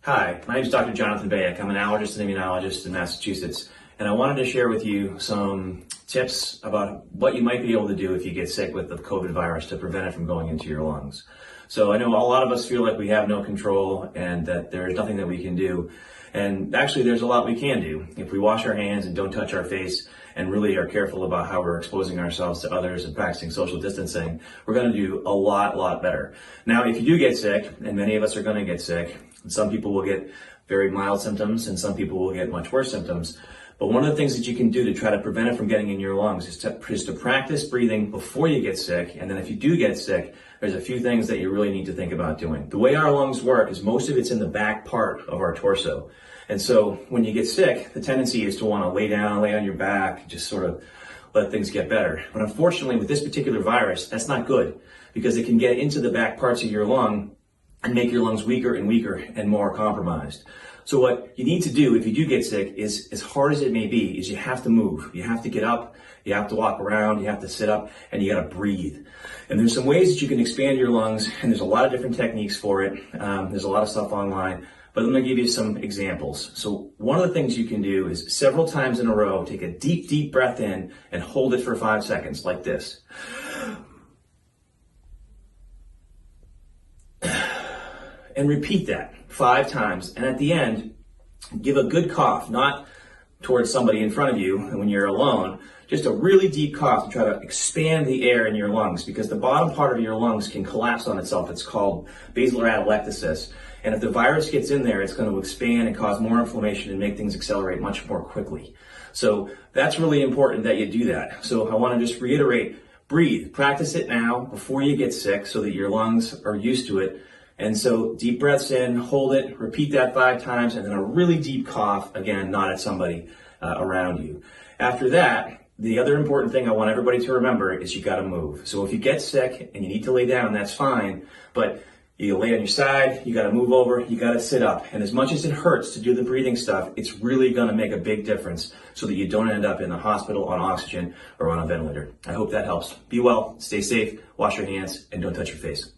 Hi, my name is Dr. Jonathan Bayek. I'm an allergist and immunologist in Massachusetts, and I wanted to share with you some tips about what you might be able to do if you get sick with the COVID virus to prevent it from going into your lungs. So I know a lot of us feel like we have no control and that there is nothing that we can do. And actually, there's a lot we can do. If we wash our hands and don't touch our face and really are careful about how we're exposing ourselves to others and practicing social distancing, we're going to do a lot better. Now, if you do get sick, and many of us are going to get sick, some people will get very mild symptoms and some people will get much worse symptoms. But one of the things that you can do to try to prevent it from getting in your lungs is to practice breathing before you get sick. And then if you do get sick, there's a few things that you really need to think about doing. The way our lungs work is most of it's in the back part of our torso. And so when you get sick, the tendency is to want to lay down, lay on your back, just sort of let things get better. But unfortunately, with this particular virus, that's not good because it can get into the back parts of your lung and make your lungs weaker and more compromised. So what you need to do if you do get sick is, as hard as it may be, is you have to move. You have to get up, you have to walk around, you have to sit up, and you gotta breathe. And there's some ways that you can expand your lungs, and there's a lot of different techniques for it. There's a lot of stuff online, but I'm gonna give you some examples. So one of the things you can do is several times in a row, take a deep breath in and hold it for 5 seconds, like this. And repeat that 5 times. And at the end, give a good cough, not towards somebody in front of you when you're alone, just a really deep cough to try to expand the air in your lungs because the bottom part of your lungs can collapse on itself. It's called basilar atelectasis. And if the virus gets in there, it's going to expand and cause more inflammation and make things accelerate much more quickly. So that's really important that you do that. So I want to just reiterate, breathe. Practice it now before you get sick so that your lungs are used to it. And so deep breaths in, hold it, repeat that 5 times, and then a really deep cough, again, not at somebody around you. After that, the other important thing I want everybody to remember is you gotta move. So if you get sick and you need to lay down, that's fine, but you lay on your side, you gotta move over, you gotta sit up. And as much as it hurts to do the breathing stuff, it's really gonna make a big difference so that you don't end up in the hospital on oxygen or on a ventilator. I hope that helps. Be well, stay safe, wash your hands, and don't touch your face.